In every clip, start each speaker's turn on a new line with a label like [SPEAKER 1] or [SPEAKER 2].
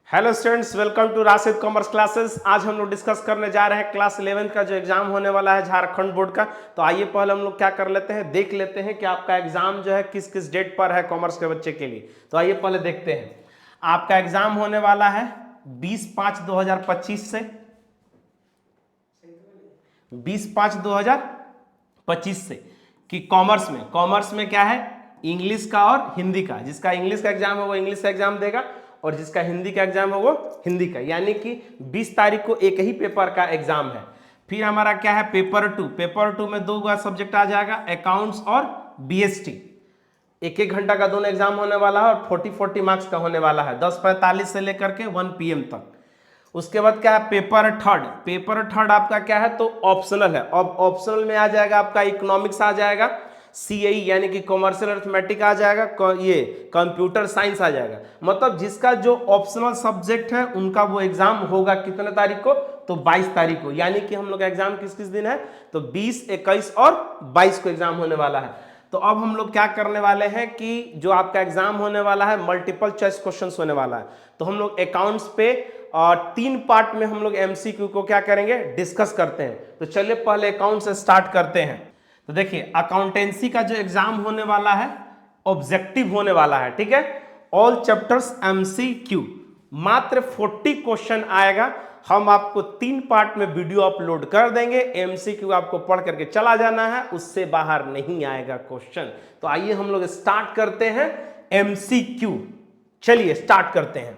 [SPEAKER 1] Hello students, welcome to Rashid commerce classes. आज हम लोग डिस्कस करने जा रहे हैं क्लास 11 का जो एग्जाम होने वाला है झारखंड बोर्ड का। तो आइए पहले हम लोग क्या कर लेते हैं, देख लेते हैं कि आपका एग्जाम जो है किस किस डेट पर है कॉमर्स के बच्चे के लिए। तो आइए पहले देखते हैं, आपका एग्जाम होने वाला है 20/5/2025 से 20/5/2025 से कि कॉमर्स में क्या है, इंग्लिश का और हिंदी का। जिसका इंग्लिश का एग्जाम है वो इंग्लिश का एग्जाम देगा और जिसका हिंदी का एग्जाम है वो हिंदी का, यानी कि 20 तारीख को एक ही पेपर का एग्जाम है। फिर हमारा क्या है, पेपर टू में 2 सब्जेक्ट आ जाएगा, अकाउंट्स और बीएसटी। 1-1 घंटा का दोनों एग्जाम होने वाला है और 40-40 मार्क्स का होने वाला है, 10:45 से लेकर के 1 PM तक। उसके बाद क्या है, पेपर थर्ड आपका क्या है तो ऑप्शनल है। अब ऑप्शनल में आ जाएगा आपका इकोनॉमिक्स आ जाएगा, CAE यानी कि कॉमर्शियल अरिथमेटिक आ जाएगा, ये कंप्यूटर साइंस आ जाएगा। मतलब जिसका जो ऑप्शनल सब्जेक्ट है उनका वो एग्जाम होगा कितने तारीख को, तो 22 तारीख को। यानी कि हम लोग का एग्जाम किस किस दिन है, तो 20, 21 और 22 को एग्जाम होने वाला है। तो अब हम लोग क्या करने वाले हैं कि जो आपका एग्जाम होने वाला है मल्टीपल चॉइस क्वेश्चंस होने वाला है। तो हम लोग अकाउंट्स पे 3 पार्ट में हम लोग MCQ को क्या करेंगे, डिस्कस करते हैं। तो चलिए पहले अकाउंट से स्टार्ट करते हैं। तो देखिए, अकाउंटेंसी का जो एग्जाम होने वाला है ऑब्जेक्टिव होने वाला है, ठीक है। ऑल चैप्टर्स MCQ, मात्र 40 क्वेश्चन आएगा। हम आपको 3 पार्ट में वीडियो अपलोड कर देंगे, MCQ आपको पढ़ करके चला जाना है, उससे बाहर नहीं आएगा क्वेश्चन। तो आइए हम लोग स्टार्ट करते हैं MCQ। चलिए स्टार्ट करते हैं।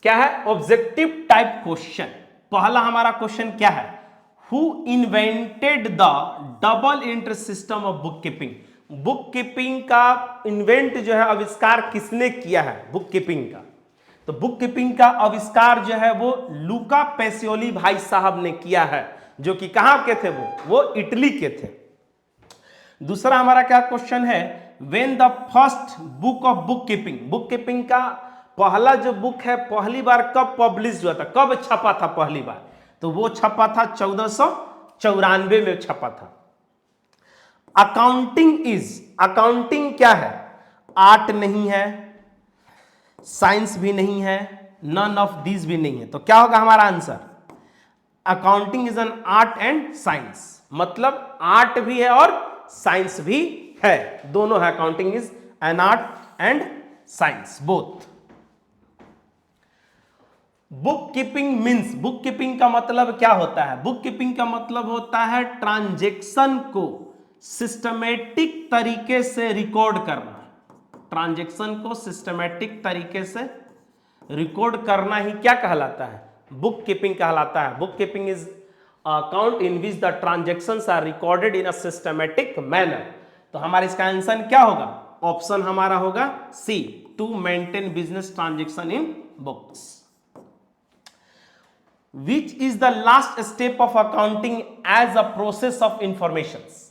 [SPEAKER 1] क्या है, ऑब्जेक्टिव टाइप क्वेश्चन। पहला हमारा क्वेश्चन क्या है, Who invented the double entry system of bookkeeping? Book keeping का इन्वेंट जो है, आविष्कार किसने किया है बुक कीपिंग का। तो बुक कीपिंग का आविष्कार जो है वो लूका पेसियोली भाई साहब ने किया है, जो कि कहां के थे, वो इटली के थे। दूसरा हमारा क्या क्वेश्चन है, when the first book of book keeping का पहला जो बुक है पहली बार कब पब्लिश हुआ था, कब छपा था पहली बार, तो वो छपा था 1494 में छपा था। अकाउंटिंग क्या है, आर्ट नहीं है, साइंस भी नहीं है, नन ऑफ दीज भी नहीं है। तो क्या होगा हमारा answer, accounting is an art and science. मतलब आर्ट भी है और साइंस भी है, दोनों है। Accounting is an art and science both. Book keeping का मतलब क्या होता है, बुक कीपिंग का मतलब होता है ट्रांजैक्शन को सिस्टमेटिक तरीके से रिकॉर्ड करना। ट्रांजैक्शन को सिस्टमेटिक तरीके से रिकॉर्ड करना ही क्या कहलाता है, बुक कीपिंग कहलाता है। Book keeping is account in which the transactions are recorded in a systematic manner. तो हमारा इसका आंसर क्या होगा, ऑप्शन हमारा होगा C, to maintain business transaction in books. Which is the last step of accounting as a process of informations?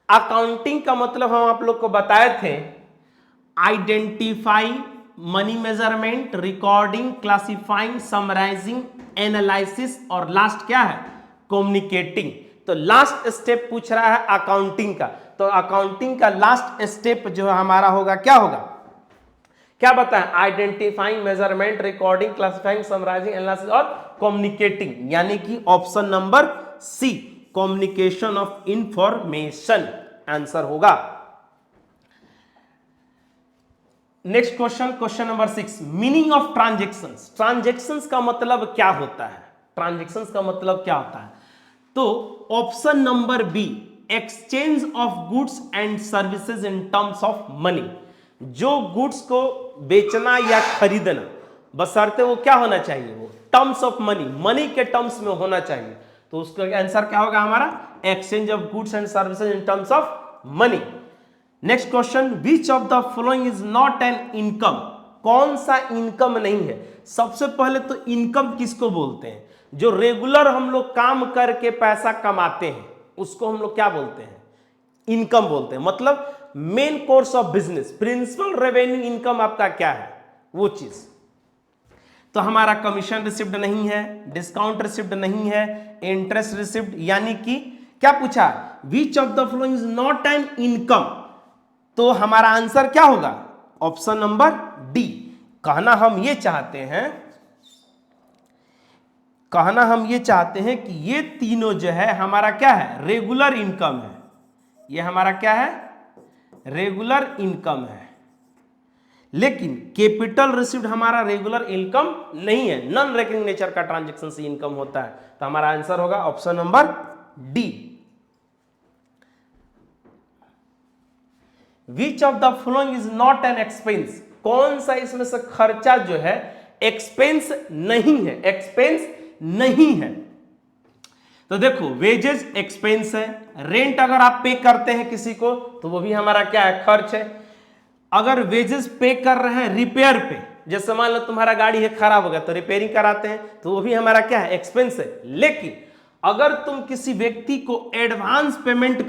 [SPEAKER 1] Accounting का मतलब हम आप लोग को बताए थे, identify, money measurement, recording, classifying, summarising, analysis और लास्ट क्या है, कम्युनिकेटिंग। तो लास्ट स्टेप पूछ रहा है अकाउंटिंग का। तो अकाउंटिंग का लास्ट स्टेप जो हमारा होगा क्या होगा, क्या बताएं, identifying, measurement, recording, classifying, summarising, analysis और कम्युनिकेटिंग, यानी कि option number C, communication of information answer होगा। Next question number 6, meaning of transactions. Transactions का मतलब क्या होता है, ट्रांजैक्शंस का मतलब क्या होता है, तो option number B, exchange of goods and services in terms of money. जो गुड्स को बेचना या खरीदना, बशर्ते वो क्या होना चाहिए, वो टर्म्स ऑफ मनी के टर्म्स में होना चाहिए। तो उसका आंसर क्या होगा हमारा, exchange of goods and services in terms of money. Next question, which of the following is not an income. कौन सा इनकम नहीं है। सबसे पहले तो इनकम किसको बोलते हैं, जो रेगुलर हम लोग काम करके पैसा कमाते हैं उसको हम लोग क्या बोलते हैं, इनकम बोलते हैं। मतलब main course of business, principal revenue income आपका क्या है, वो चीज। तो हमारा कमीशन रिसिप्ट नहीं है, डिस्काउंट रिसिप्ट नहीं है, इंटरेस्ट रिसिप्ट, यानी कि क्या पूछा, विच of the following is not an income. तो हमारा आंसर क्या होगा, ऑप्शन नंबर डी, कहना हम ये चाहते हैं कि ये तीनों जो है हमारा क्या है, रेगुलर इनकम है। ये हमारा क्या है, रेगुलर इनकम है। लेकिन कैपिटल रिसीव्ड हमारा रेगुलर इनकम नहीं है, नॉन रेकरिंग नेचर का ट्रांजैक्शन से इनकम होता है। तो हमारा आंसर होगा option number D. Which of the following is not an expense, कौन सा इसमें से खर्चा जो है एक्सपेंस नहीं है, एक्सपेंस नहीं है। तो देखो वेजेस एक्सपेंस है, रेंट अगर आप पे करते हैं किसी को तो वो भी हमारा क्या है, खर्च है। अगर वेजेस पे कर रहे हैं रिपेयर पे, जैसे मान लो तुम्हारा गाड़ी है खराब हो गया तो रिपेयरिंग कराते हैं, तो वो भी हमारा क्या है, एक्सपेंस है। लेकिन अगर तुम किसी व्यक्ति को एडवांस पेमेंट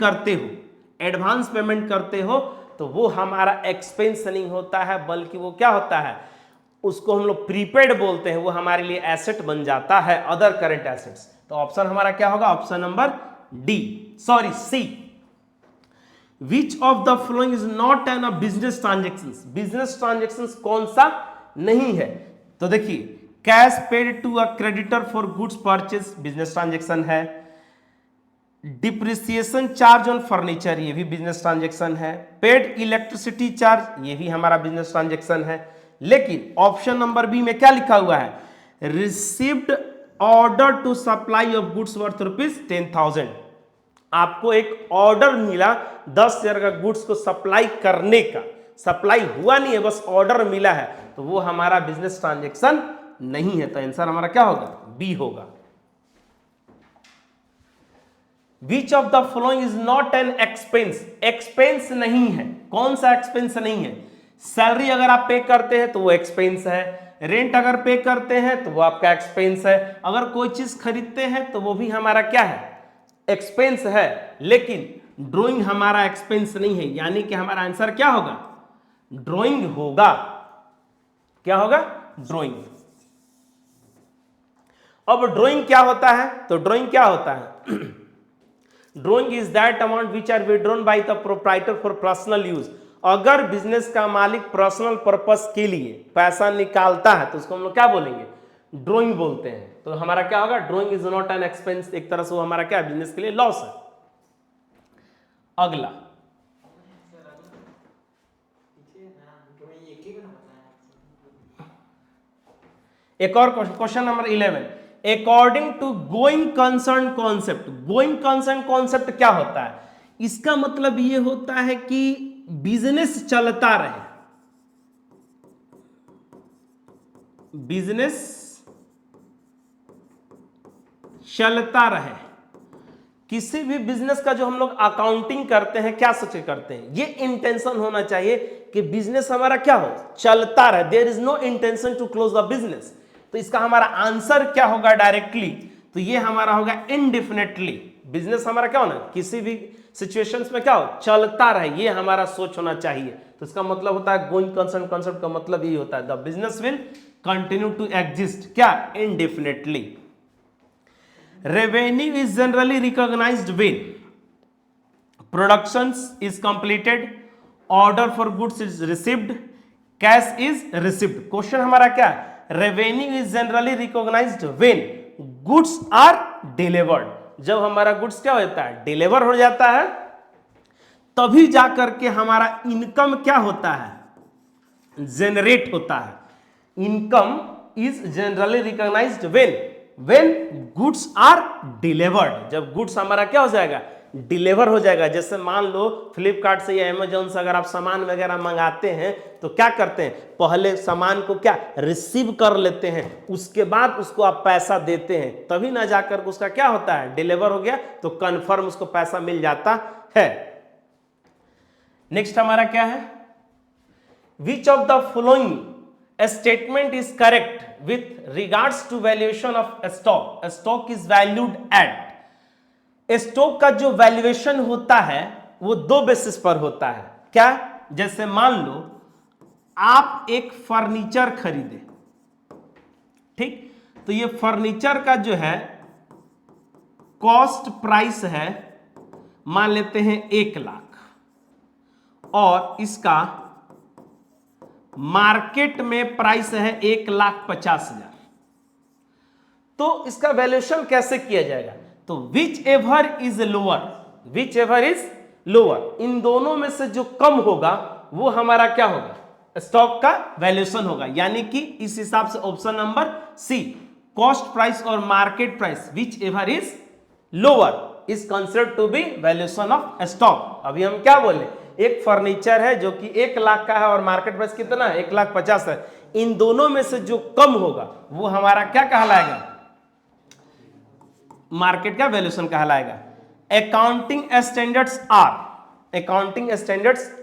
[SPEAKER 1] करते हो तो वो हमारा एक्सपेंस नहीं होता है, बल्कि वो क्या होता है, उसको हम लोग प्रीपेड बोलते हैं, वो हमारे लिए एसेट बन जाता है, अदर करंट एसेट्स। तो ऑप्शन हमारा क्या होगा, option number C. Which of the following is not an business transaction, business transaction कौन सा नहीं है। तो देखिए cash paid to a creditor for goods purchase business transaction है, डिप्रिसिएशन चार्ज ऑन फर्नीचर ये भी बिजनेस ट्रांजेक्शन है, पेड इलेक्ट्रिसिटी चार्ज ये भी हमारा बिजनेस ट्रांजेक्शन है। लेकिन ऑप्शन नंबर बी में क्या लिखा हुआ है, received order to supply of goods worth ₹10,000, आपको एक ऑर्डर मिला 10,000 का गुड्स को सप्लाई करने का, सप्लाई हुआ नहीं है बस ऑर्डर मिला है, तो वो हमारा बिजनेस ट्रांजेक्शन नहीं है। तो आंसर हमारा क्या होगा, बी होगा। विच of the following is not an expense, expense नहीं है, कौन सा एक्सपेंस नहीं है। सैलरी अगर आप पे करते हैं तो वो एक्सपेंस है, रेंट अगर पे करते हैं तो वो आपका एक्सपेंस है, अगर कोई चीज खरीदते हैं तो वो भी हमारा क्या है, एक्सपेंस है। लेकिन ड्राइंग हमारा एक्सपेंस नहीं है, यानी कि हमारा आंसर क्या होगा, ड्राइंग होगा। क्या होगा, ड्राइंग। अब ड्राइंग क्या होता है, तो ड्राइंग क्या होता है, drawing is that amount which are withdrawn by the proprietor for personal use. अगर बिजनेस का मालिक पर्सनल पर्पस के लिए पैसा निकालता है तो उसको हम लोग क्या बोलेंगे, ड्राइंग बोलते हैं। तो हमारा क्या होगा, drawing is not an expense, एक तरह से वो हमारा क्या है, बिजनेस के लिए लॉस है। अगला एक और question number 11, according to going concern concept. Going concern concept क्या होता है, इसका मतलब ये होता है कि बिजनेस चलता रहे, बिजनेस चलता रहे। किसी भी बिजनेस का जो हम लोग अकाउंटिंग करते हैं क्या सोच के करते हैं, ये इंटेंशन होना चाहिए कि बिजनेस हमारा क्या हो, चलता रहे, there is no intention to close the business. तो इसका हमारा आंसर क्या होगा डायरेक्टली, तो ये हमारा होगा इनडेफिनेटली। बिजनेस हमारा क्या होना, किसी भी सिचुएशंस में क्या हो, चलता रहे, ये हमारा सोच होना चाहिए। तो इसका मतलब होता है गोइंग कंसर्न कॉन्सेप्ट का मतलब ये होता है the business will continue to exist, क्या, indefinitely. Revenue is generally recognised when production is completed, order for goods is received, cash is received. Question हमारा क्या है, revenue is generally recognised when goods are delivered. जब हमारा goods क्या होता है, deliver हो जाता है, तभी जाकर के हमारा इनकम क्या होता है, जनरेट होता है। Income is generally recognised when goods are delivered, जब गुड्स हमारा क्या हो जाएगा, डिलीवर हो जाएगा। जैसे मान लो फ्लिपकार्ट से या अमेजोन से अगर आप सामान वगैरह मंगाते हैं तो क्या करते हैं, पहले सामान को क्या रिसीव कर लेते हैं, उसके बाद उसको आप पैसा देते हैं, तभी ना जाकर उसका क्या होता है, डिलीवर हो गया तो कंफर्म उसको पैसा मिल जाता है। नेक्स्ट हमारा क्या है, which of the following statement is correct with regards to valuation of stock. Stock is valued at, stock का जो वैल्यूएशन होता है वो दो बेसिस पर होता है। क्या, जैसे मान लो आप एक फर्नीचर खरीदे, ठीक, तो ये फर्नीचर का जो है कॉस्ट प्राइस है मान लेते हैं 1 लाख, और इसका मार्केट में प्राइस है 1,50,000, तो इसका वैल्यूएशन कैसे किया जाएगा? तो विच एवर इज लोअर, इन दोनों में से जो कम होगा वो हमारा क्या होगा? स्टॉक का वैल्यूएशन होगा। यानी कि इस हिसाब से option number C, cost price और market price whichever is lower is considered to be valuation of stock. अभी हम क्या बोले, एक फर्नीचर है जो कि 1 लाख का है और मार्केट प्राइस कितना है? 1,50,000 है। इन दोनों में से जो कम होगा वो हमारा क्या कहलाएगा? मार्केट का वैल्यूएशन कहलाएगा। अकाउंटिंग स्टैंडर्ड्स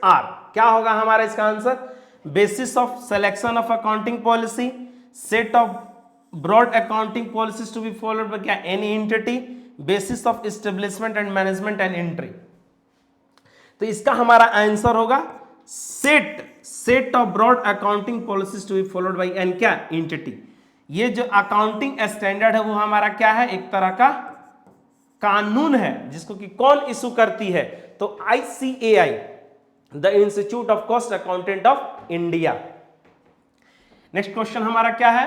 [SPEAKER 1] आर क्या होगा हमारा इसका answer? Basis of selection of accounting policy, set of broad accounting policies to be followed by क्या? Any entity, basis of establishment and management and entry. तो इसका हमारा आंसर होगा set of broad accounting policies to be followed by an क्या? Entity. ये जो accounting standard है वो हमारा क्या है? एक तरह का कानून है, जिसको कि कौन इशू करती है? तो ICAI, the institute of cost accountant of India. Next question हमारा क्या है?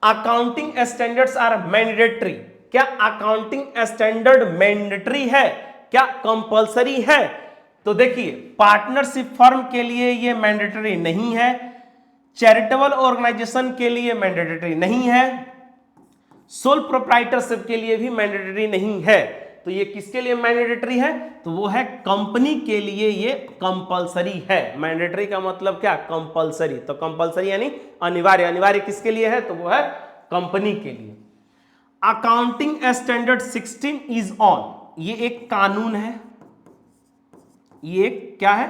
[SPEAKER 1] Accounting standards are mandatory. क्या अकाउंटिंग स्टैंडर्ड मैंडेटरी है? क्या कंपलसरी है? तो देखिए, पार्टनरशिप फर्म के लिए ये मैंडेटरी नहीं है, चैरिटेबल ऑर्गेनाइजेशन के लिए मैंडेटरी नहीं है, सोल प्रोप्राइटरशिप के लिए भी मैंडेटरी नहीं है। तो ये किसके लिए मैंडेटरी है? तो वो है कंपनी के लिए ये कंपलसरी है। मैंडेटरी का मतलब क्या? कंपलसरी। तो कंपलसरी यानी अनिवार्य। अनिवार्य किसके लिए है? तो वो है कंपनी के लिए। अकाउंटिंग स्टैंडर्ड 16 इज ऑन, ये एक कानून है। ये एक क्या है?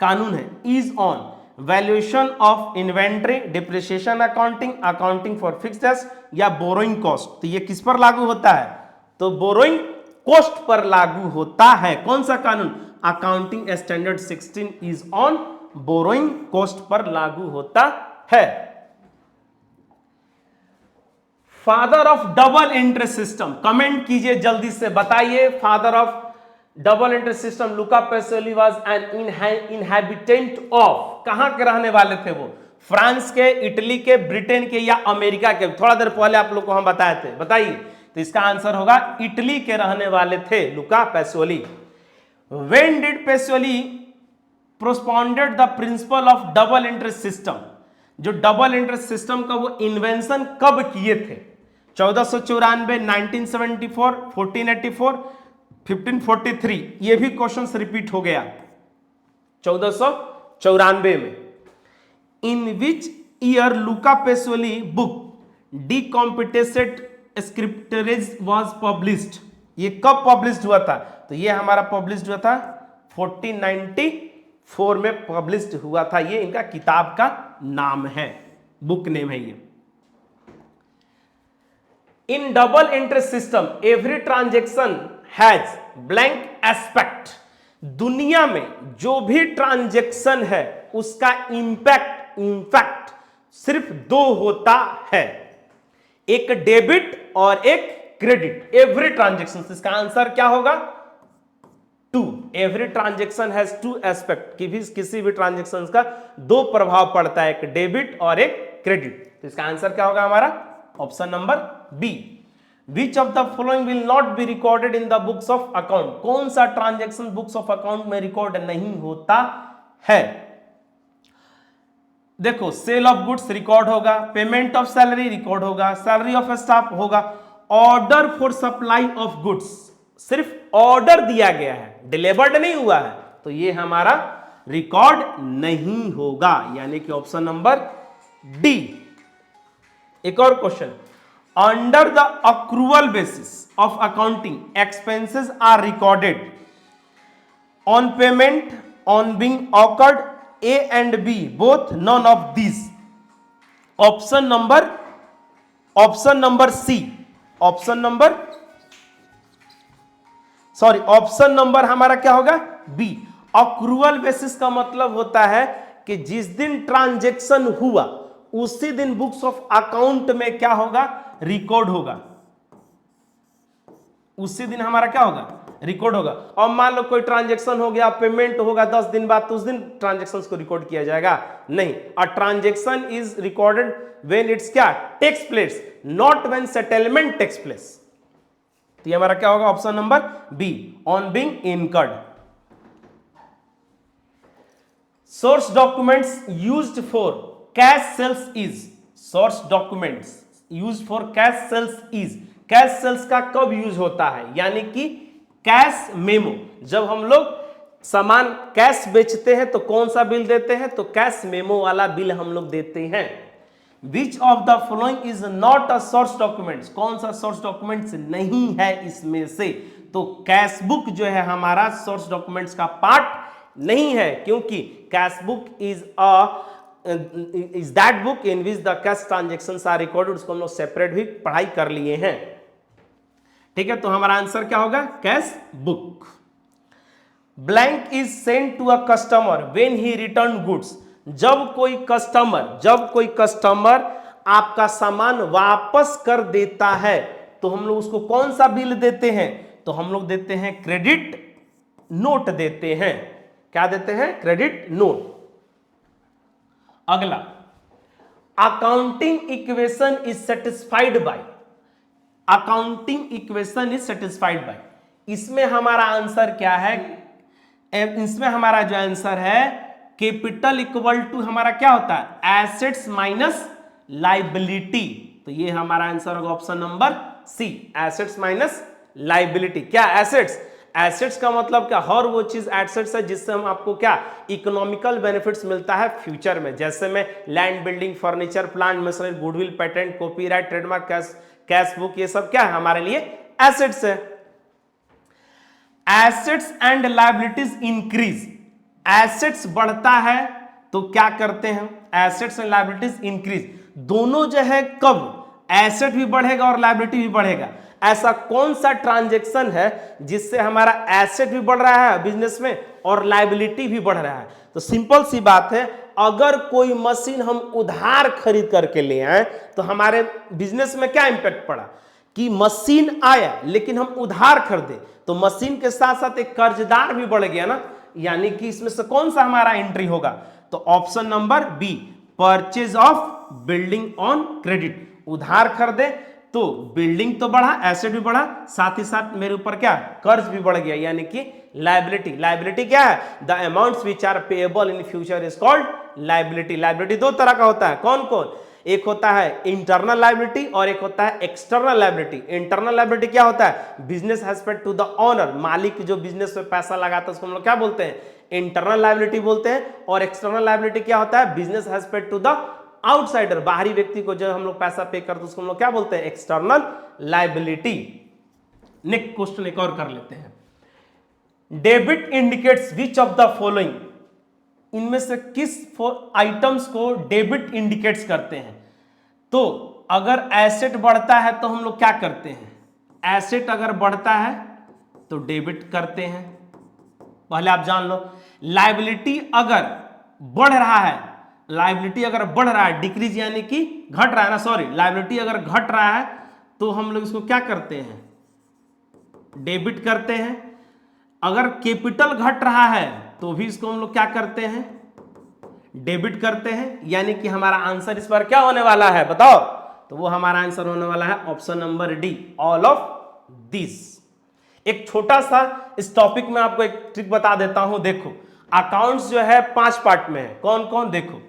[SPEAKER 1] कानून है। Is on valuation of inventory, depreciation accounting, accounting for fixed assets या बोरोइंग कॉस्ट। तो ये किस पर लागू होता है? तो बोरोइंग कॉस्ट पर लागू होता है। कौन सा कानून? Accounting standard 16 is on borrowing cost पर लागू होता है। Father of double interest system, comment कीजिए जल्दी से, बताइए। Father of double interest system Luca Pacioli was an inhabitant of, कहां के रहने वाले थे वो? फ्रांस के, इटली के, ब्रिटेन के या अमेरिका के? थोड़ा देर पहले आप लोग को हम बताए थे, बताइए। तो इसका आंसर होगा इटली के रहने वाले थे Luca Pacioli. When did Pacioli propounded the principle of double interest system, जो डबल इंटरेस्ट सिस्टम का वो इन्वेंशन कब किए थे? 1494, 1974, 1484, 1543। ये भी क्वेश्चन रिपीट हो गया 1494 में। In which year Luca Pacioli book डी कॉम्पिटेसेट स्क्रिप्टरेज वॉज पब्लिश्ड, ये कब पब्लिश्ड हुआ था? तो ये हमारा पब्लिश्ड हुआ था 1494 में पब्लिश्ड हुआ था। ये इनका किताब का नाम है, बुक नेम है ये। In double interest system every transaction has blank aspect, दुनिया में जो भी ट्रांजेक्शन है उसका इंपैक्ट सिर्फ दो होता है, एक डेबिट और एक क्रेडिट। एवरी ट्रांजेक्शन, इसका आंसर क्या होगा? 2। एवरी ट्रांजेक्शन हैज 2 एस्पेक्ट, किसी भी ट्रांजेक्शन का 2 प्रभाव पड़ता है, एक डेबिट और एक क्रेडिट। तो इसका आंसर क्या होगा हमारा? Option number B. Which of the following will not be recorded in the books of account, कौन सा ट्रांजेक्शन बुक्स ऑफ अकाउंट में रिकॉर्ड नहीं होता है? देखो, सेल ऑफ गुड्स रिकॉर्ड होगा, पेमेंट ऑफ सैलरी रिकॉर्ड होगा, सैलरी ऑफ स्टाफ होगा, order for supply of goods, सिर्फ ऑर्डर दिया गया है, डिलीवर्ड नहीं हुआ है, तो ये हमारा रिकॉर्ड नहीं होगा, यानी कि ऑप्शन नंबर डी। एक और question, under the accrual basis of accounting expenses are recorded on payment on being occurred A and B, both none of these. Option number C, option number हमारा क्या होगा? B. Accrual basis का मतलब होता है कि जिस दिन ट्रांजैक्शन हुआ उसी दिन बुक्स ऑफ अकाउंट में क्या होगा? रिकॉर्ड होगा। उसी दिन हमारा क्या होगा? रिकॉर्ड होगा। और मान लो कोई ट्रांजेक्शन हो गया, पेमेंट होगा 10 दिन बाद, तो उस दिन ट्रांजेक्शन को रिकॉर्ड किया जाएगा नहीं। A transaction is recorded when it's क्या takes place, not when settlement takes place. तो ये हमारा क्या होगा, option number B, on being incurred. Source documents used for cash sales is, source documents used for cash sales is, cash sales का कब use होता है, यानी कि कैश मेमो। जब हम लोग सामान कैश बेचते हैं तो कौन सा बिल देते हैं, तो कैश मेमो वाला बिल हम लोग देते हैं। विच of the following is not a source documents, कौन सा सोर्स डॉक्यूमेंट्स नहीं है इसमें से, तो कैश बुक जो है हमारा सोर्स डॉक्यूमेंट्स का पार्ट नहीं है, क्योंकि cash book is that book in which the cash transactions are recorded. उसको हम लोग सेपरेट भी पढ़ाई कर लिए हैं, ठीक है। तो हमारा आंसर क्या होगा, cash book. Blank is send to a customer when he return goods, जब कोई कस्टमर आपका सामान वापस कर देता है तो हम लोग उसको कौन सा बिल देते हैं, तो हम लोग देते हैं क्रेडिट नोट देते हैं। क्या देते हैं, क्रेडिट नोट। अगला, accounting equation is satisfied by, accounting equation is satisfied by, इसमें हमारा आंसर क्या है, इसमें हमारा जो आंसर है कैपिटल इक्वल टू हमारा क्या होता है, एसेट्स माइनस लाइबिलिटी। तो ये हमारा आंसर होगा option number C, assets minus liability. क्या एसेट्स, एसेट्स का मतलब क्या, हर वो चीज एसेट्स है जिससे हम आपको क्या इकोनॉमिकल बेनिफिट्स मिलता है फ्यूचर में, जैसे में land, building, furniture, plant, machinery, goodwill, patent, copyright, trademark, cash book, ये सब क्या है हमारे लिए एसेट्स है। Assets and liabilities increase, assets बढ़ता है तो क्या करते हैं, एसेट्स एंड लायबिलिटीज इंक्रीज, दोनों जो है कब, एसेट भी बढ़ेगा और लायबिलिटी भी बढ़ेगा। ऐसा कौन सा ट्रांजैक्शन है जिससे हमारा एसेट भी बढ़ रहा है बिजनेस में और लायबिलिटी भी बढ़ रहा है, तो सिंपल सी बात है, अगर कोई मशीन हम उधार खरीद करके ले आए तो हमारे बिजनेस में क्या इंपैक्ट पड़ा कि मशीन आया लेकिन हम उधार खरीदे तो मशीन के साथ साथ एक कर्जदार भी बढ़ गया ना, यानी कि इसमें से कौन सा हमारा एंट्री होगा, तो option number B, purchase of building on credit, उधार खरीदे तो बिल्डिंग तो बढ़ा, एसेट भी बढ़ा, साथ ही साथ मेरे ऊपर क्या कर्ज भी बढ़ गया, यानी कि लायबिलिटी। लायबिलिटी क्या है, the amounts which are payable in future is called liability. Liability दो तरह का होता है, कौन कौन, एक होता है इंटरनल लायबिलिटी और एक होता है एक्सटर्नल लायबिलिटी। इंटरनल लायबिलिटी क्या होता है, business has paid to the owner, मालिक जो बिजनेस में पैसा लगाता है उसको हम लोग क्या बोलते हैं, इंटरनल लायबिलिटी बोलते हैं। और एक्सटर्नल लायबिलिटी क्या होता है, business has paid to the outsider, बाहरी व्यक्ति को जब हम लोग पैसा पे करते हैं उसको हम लोग क्या बोलते हैं, एक्सटर्नल लायबिलिटी। नेक्स्ट क्वेश्चन एक और कर लेते हैं, debit indicates which of the following, इनमें से किस आइटम्स को डेबिट इंडिकेट्स करते हैं, तो अगर एसेट बढ़ता है तो हम लोग क्या करते हैं, एसेट अगर बढ़ता है तो डेबिट करते हैं, पहले आप जान लो। लायबिलिटी अगर बढ़ रहा है, लायबिलिटी अगर बढ़ रहा है, डिक्रीज यानी कि घट रहा है ना, सॉरी, लायबिलिटी अगर घट रहा है तो हम लोग इसको क्या करते हैं, डेबिट करते हैं। अगर कैपिटल घट रहा है तो भी इसको हम लोग क्या करते हैं, डेबिट करते हैं, यानी कि हमारा आंसर इस बार क्या होने वाला है बताओ, तो वो हमारा आंसर होने वाला है option number D, all of this. एक छोटा सा इस टॉपिक में आपको एक ट्रिक बता देता हूं, देखो अकाउंट्स जो है 5 पार्ट में है, कौन कौन, देखो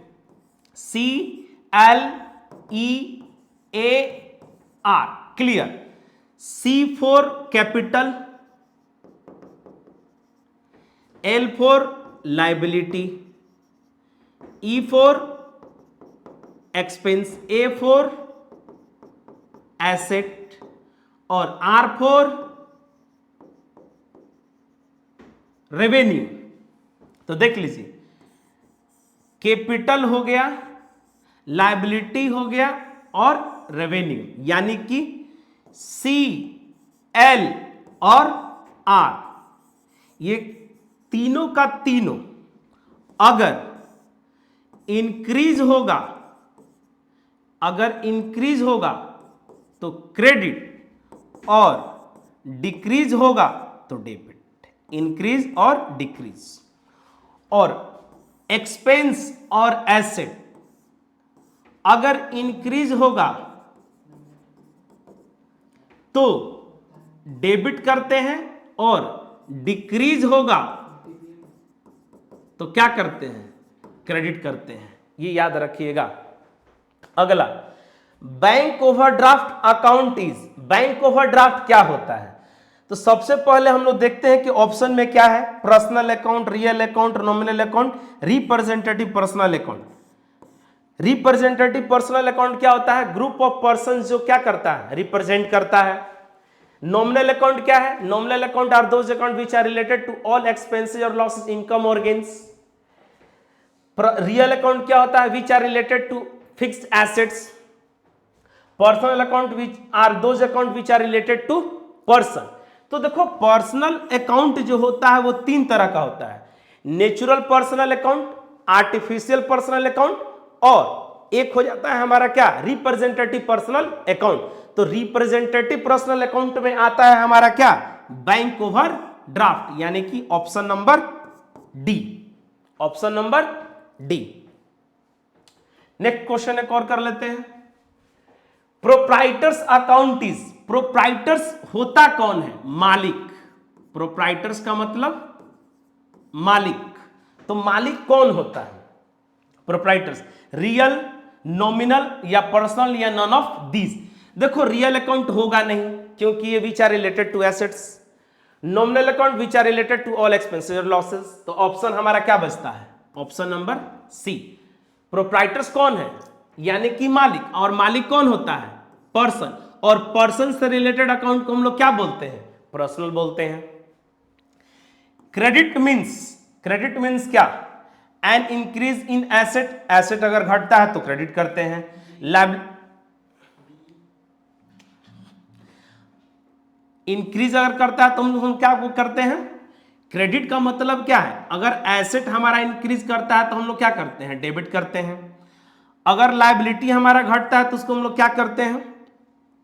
[SPEAKER 1] CLEAR, clear, C for capital, L for liability, E for expense, A for asset और R फॉर रेवेन्यू। तो देख लीजिए, कैपिटल हो गया, लायबिलिटी हो गया और रेवेन्यू, यानी कि CL और R, ये तीनों का तीनों अगर इंक्रीज होगा, अगर इंक्रीज होगा तो क्रेडिट और डिक्रीज होगा तो डेबिट, इंक्रीज और डिक्रीज। और एक्सपेंस और एसेट अगर इंक्रीज होगा तो डेबिट करते हैं और डिक्रीज होगा तो क्या करते हैं, क्रेडिट करते हैं। ये याद रखिएगा। अगला, bank overdraft account is, bank overdraft क्या होता है? तो सबसे पहले हम लोग देखते हैं कि ऑप्शन में क्या है, personal account, real account, nominal account, representative personal account. Representative personal account क्या होता है? ग्रुप ऑफ पर्सन जो क्या करता है, रिप्रेजेंट करता है। नॉमिनल अकाउंट क्या है? Nominal account are those account which are related to all expenses और लॉसेस, इनकम और गेन्स। रियल अकाउंट क्या होता है? Which are related to fixed assets. Personal account which are those account which are related to person. तो देखो personal account जो होता है वो तीन तरह का होता है, natural personal account, artificial personal account, और एक हो जाता है हमारा क्या, रिप्रेजेंटेटिव पर्सनल अकाउंट। तो रिप्रेजेंटेटिव पर्सनल अकाउंट में आता है हमारा क्या, बैंक ओवरड्राफ्ट, यानी कि option number D, option number D. Next question एक और कर लेते हैं। प्रोप्राइटर्स अकाउंट इज, प्रोप्राइटर्स होता कौन है? मालिक। प्रोप्राइटर्स का मतलब मालिक। तो मालिक कौन होता है? प्रोप्राइटर्स रियल, नॉमिनल या पर्सनल या नन ऑफ दीज। देखो रियल अकाउंट होगा नहीं क्योंकि ये which are related to assets, nominal account which are related to all expenses और लॉसेस। तो ऑप्शन हमारा क्या बचता है, ऑप्शन नंबर सी। प्रोप्राइटर्स कौन है? यानी कि मालिक, और मालिक कौन होता है? पर्सन, और पर्सन से रिलेटेड अकाउंट को हम लोग क्या बोलते हैं? पर्सनल बोलते हैं। क्रेडिट मीन्स, क्रेडिट मीन्स क्या? An increase in asset, asset अगर घटता है तो क्रेडिट करते हैं। इंक्रीज अगर करता है तो हम क्या करते हैं? क्रेडिट का मतलब क्या है? अगर एसेट हमारा इंक्रीज करता है तो हम लोग क्या करते हैं? डेबिट करते हैं। अगर लायबिलिटी हमारा घटता है तो उसको हम लोग क्या करते हैं?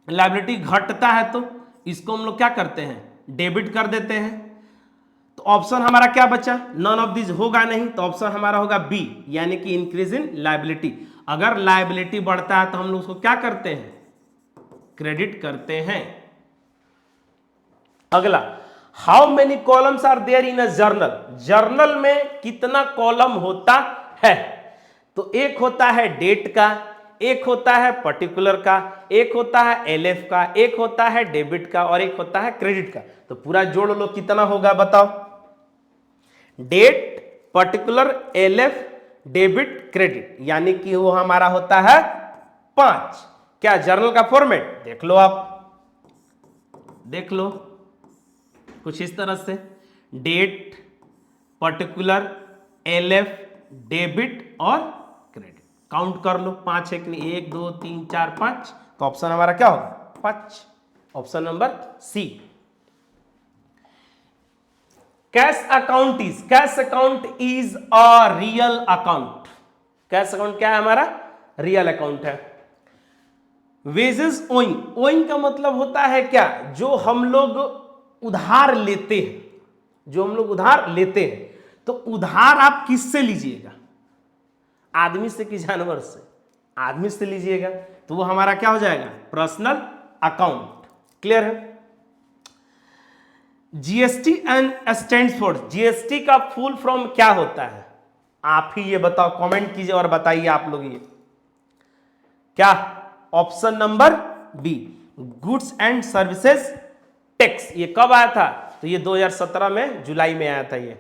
[SPEAKER 1] लायबिलिटी घटता है तो इसको हम लोग क्या करते हैं? डेबिट कर देते हैं। तो ऑप्शन हमारा क्या बचा? नन ऑफ दिस होगा नहीं, तो ऑप्शन हमारा होगा बी, यानी कि इंक्रीज इन लायबिलिटी। अगर लायबिलिटी बढ़ता है तो हम लोग उसको क्या करते हैं? क्रेडिट करते हैं। अगला, how many columns are there in a journal, journal में कितना कॉलम होता है? तो एक होता है डेट का, एक होता है पर्टिकुलर का, एक होता है एलएफ का, एक होता है डेबिट का, और एक होता है क्रेडिट का। तो पूरा जोड़ लो कितना होगा बताओ? Date, particular, LF, debit, credit, यानी कि वो हमारा होता है 5। क्या जर्नल का फॉर्मेट देख लो, आप देख लो कुछ इस तरह से, डेट, पर्टिकुलर, एलएफ, डेबिट और क्रेडिट। काउंट कर लो, 5 है कि नहीं, 1 2 3 4 5। तो ऑप्शन हमारा क्या होगा? 5, option number C. Cash account is, cash account is a real account. Cash account क्या है हमारा? रियल अकाउंट है। वेजेस ओइंग, ओइंग का मतलब होता है क्या? जो हम लोग उधार लेते हैं, जो हम लोग उधार लेते हैं। तो उधार आप किससे लीजिएगा? आदमी से कि जानवर से? आदमी से लीजिएगा तो वो हमारा क्या हो जाएगा? Personal account. क्लियर है? GST and stands for, GST का फुल फॉर्म क्या होता है? आप ही ये बताओ, कमेंट कीजिए और बताइए आप लोग ये क्या। Option number B, goods and services tax. ये कब आया था? तो ये 2017 में जुलाई में आया था ये।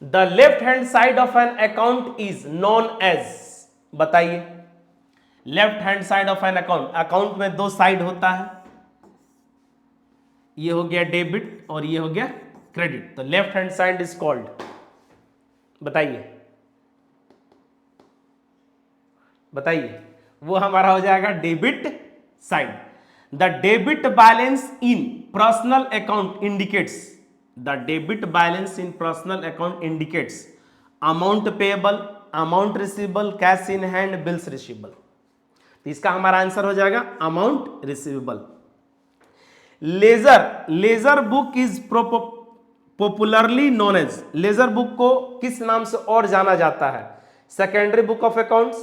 [SPEAKER 1] The left hand side of an account is known as, बताइए। Left hand side of an account, account में 2 साइड होता है, ये हो गया डेबिट और ये हो गया क्रेडिट। तो left hand side is called, बताइए बताइए, वो हमारा हो जाएगा debit side. The debit balance in personal account indicates, the debit balance in personal account indicates amount payable, amount receivable, cash in hand, bills receivable. तो इसका हमारा आंसर हो जाएगा amount receivable. Ledger book is popularly known as, ledger book को किस नाम से और जाना जाता है? Secondary book of accounts,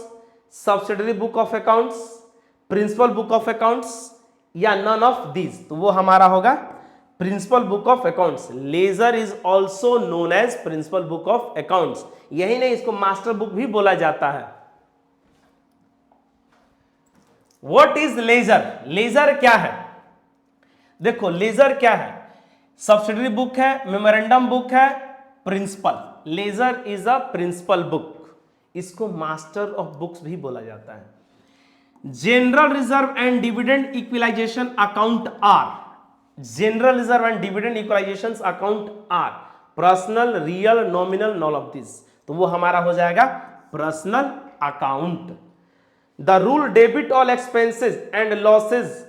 [SPEAKER 1] subsidiary book of accounts, principal book of accounts, या नन ऑफ दीज? तो वो हमारा होगा principal book of accounts. Ledger is also known as principal book of accounts. यही नहीं, इसको मास्टर बुक भी बोला जाता है। What is laser? लेजर क्या है? देखो लेजर क्या है, सब्सिडरी बुक है, मेमोरेंडम बुक है, principal. Ledger is a principal book, इसको मास्टर ऑफ बुक्स भी बोला जाता है। General reserve and dividend equalisation account are, general reserve and dividend equalisation account are personal, real, nominal, none of this. तो वो हमारा हो जाएगा personal account. The rule debit all expenses and losses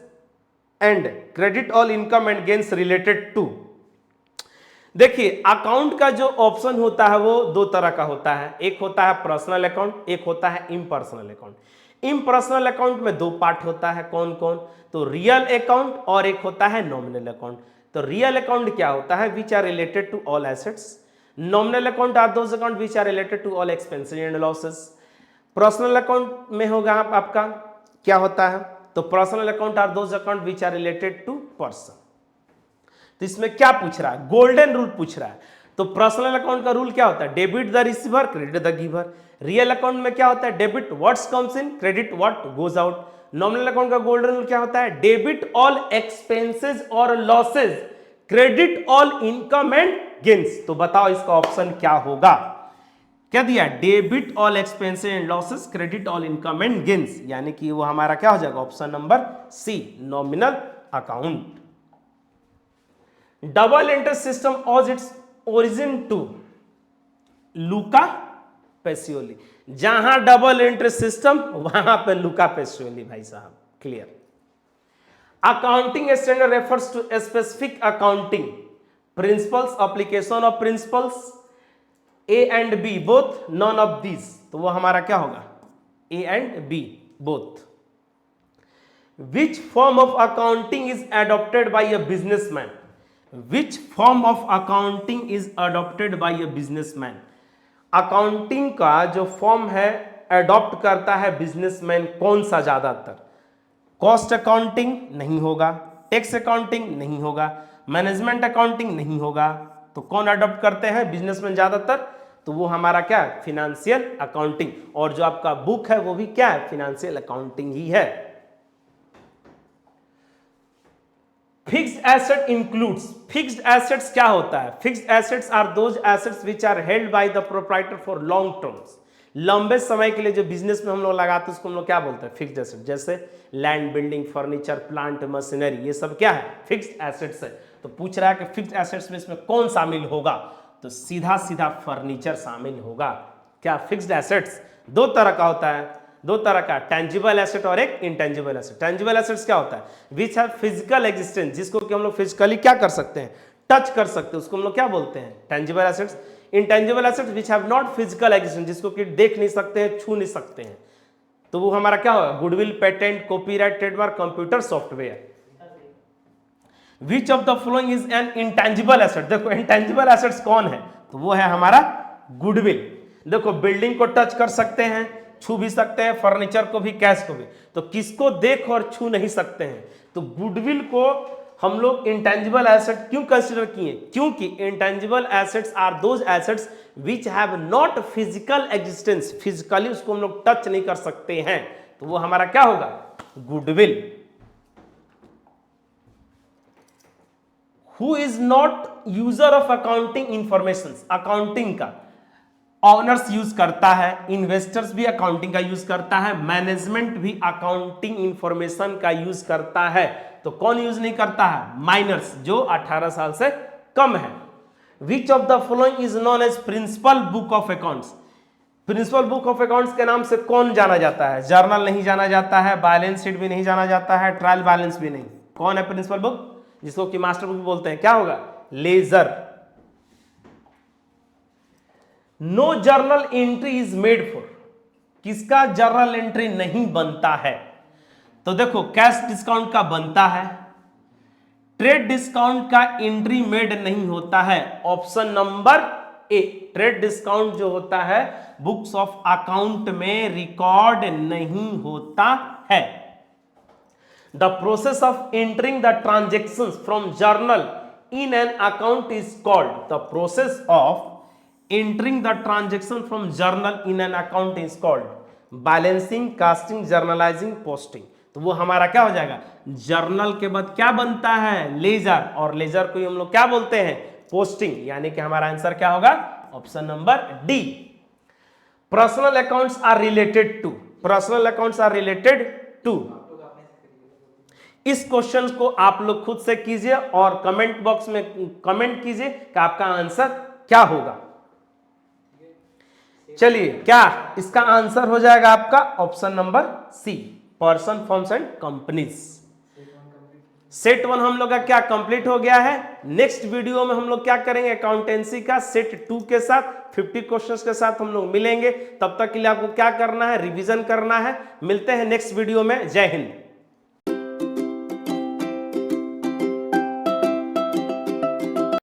[SPEAKER 1] and credit all income and gains related to. देखिए account का जो option होता है वो दो तरह का होता है, एक होता है पर्सनल अकाउंट, एक होता है इम्पर्सनल अकाउंट। इम्पर्सनल अकाउंट में दो पार्ट होता है, कौन कौन? तो रियल अकाउंट और एक होता है नॉमिनल अकाउंट। तो रियल अकाउंट क्या होता है? Which are related to all assets. Nominal account are those account which are related to all expenses and losses. Personal account में होगा आपका क्या होता है? तो personal account are those account which are related to person. तो इसमें क्या पूछ रहा है? गोल्डन रूल पूछ रहा है। तो पर्सनल अकाउंट का रूल क्या होता है? Debit the receiver, credit the giver. Real account में क्या होता है? Debit what's comes in, credit what goes out. Nominal account का गोल्डन रूल क्या होता है? डेबिट ऑल एक्सपेंसेस और losses, credit all income and gains. तो बताओ इसका ऑप्शन क्या होगा? क्या दिया? Debit all expenses and losses, credit all income and gains, यानी कि वो हमारा क्या हो जाएगा? Option number C, nominal account. Double interest system owes its origin to Luca Pacioli. जहां डबल इंटरेस्ट सिस्टम वहां पे लुका पैसियोली भाई साहब, clear. Accounting standard refers to specific accounting principles, application of principles, A and B both, none of these. तो वो हमारा क्या होगा? A and B both. Which form of accounting is adopted by a businessman? Which form of accounting is adopted by a businessman? Accounting का जो form है adopt करता है बिजनेसमैन कौन सा? ज्यादातर कॉस्ट अकाउंटिंग नहीं होगा, टैक्स अकाउंटिंग नहीं होगा, मैनेजमेंट अकाउंटिंग नहीं होगा। तो कौन अडॉप्ट करते हैं? बिजनेसमैन ज्यादातर। तो वो हमारा क्या है? Financial accounting. और जो आपका बुक है वो भी क्या है? फिनेंशियल अकाउंटिंग ही है। Fixed asset includes, fixed assets क्या होता है? Fixed assets are those assets which are held by the proprietor for long terms. लंबे समय के लिए जो बिजनेस में हम लोग लगाते हैं उसको हम लोग क्या बोलते हैं? Fixed asset. जैसे land, building, furniture, plant, machinery, ये सब क्या है? फिक्स्ड एसेट्स है। तो पूछ रहा है कि फिक्स्ड एसेट्स में इसमें कौन शामिल होगा? तो सीधा सीधा फर्नीचर शामिल होगा। क्या फिक्स्ड एसेट्स दो तरह का होता है, दो तरह का, टेंजिबल एसेट और एक इंटेंजिबल एसेट। टेंजिबल एसेट्स क्या होता है? विच हैव फिजिकल एग्जिस्टेंस, जिसको कि हम लोग फिजिकली क्या कर सकते हैं? टच कर सकते हैं, उसको हम लोग क्या बोलते हैं? Tangible assets. Intangible assets which have not physical existence, जिसको कि देख नहीं सकते हैं, छू नहीं सकते हैं। तो वो हमारा क्या होगा? Goodwill, patent, copyright, trademark, computer, software. Which of the following is an intangible asset? देखो इंटेंजिबल एसेट्स कौन है? तो वो है हमारा गुडविल। देखो बिल्डिंग को टच कर सकते हैं, छू भी सकते हैं, फर्नीचर को भी, कैश को भी। तो किसको देख और छू नहीं सकते हैं? तो गुडविल को हम लोग इंटेंजिबल एसेट क्यों कंसीडर किए? क्योंकि intangible assets are those assets which have not physical existence, physically उसको हम लोग टच नहीं कर सकते हैं। तो वो हमारा क्या होगा? Goodwill. Who is not user of accounting information? Accounting का ऑनर्स यूज करता है, इन्वेस्टर्स भी अकाउंटिंग का यूज करता है, मैनेजमेंट भी अकाउंटिंग इंफॉर्मेशन का यूज करता है। तो कौन यूज नहीं करता है? माइनर्स, जो 18 साल से कम है। Which of the following is known as principal book of accounts? Principal book of accounts के नाम से कौन जाना जाता है? जर्नल नहीं जाना जाता है, बैलेंस शीट भी नहीं जाना जाता है, ट्रायल बैलेंस भी नहीं। कौन है प्रिंसिपल बुक? जिसको कि मास्टर बुक बोलते हैं। क्या होगा? Ledger. No journal entry is made for, किसका जर्नल एंट्री नहीं बनता है? तो देखो कैश डिस्काउंट का बनता है, ट्रेड डिस्काउंट का एंट्री मेड नहीं होता है। Option number A, trade discount जो होता है बुक्स ऑफ अकाउंट में रिकॉर्ड नहीं होता है। The process of entering the transactions from journal in an account is called, the process of entering the transaction from journal in an account is called balancing, casting, journalising, posting. तो वो हमारा क्या हो जाएगा, journal के बाद क्या बनता है, लेजर, और लेजर को हम लोग क्या बोलते हैं, पोस्टिंग। यानी कि हमारा आंसर क्या होगा, option number D. Personal accounts are related to, personal accounts are related to. इस क्वेश्चन को आप लोग खुद से कीजिए और कमेंट बॉक्स में कमेंट कीजिए कि आपका आंसर क्या होगा। चलिए, क्या इसका आंसर हो जाएगा आपका option number C, person, firms and companies. Set 1 हम लोग का क्या कंप्लीट हो गया है। नेक्स्ट वीडियो में हम लोग क्या करेंगे, अकाउंटेंसी का सेट 2 के साथ 50 क्वेश्चंस के साथ हम लोग मिलेंगे। तब तक के लिए आपको क्या करना है, रिवीजन करना है। मिलते हैं नेक्स्ट वीडियो में। जय हिंद।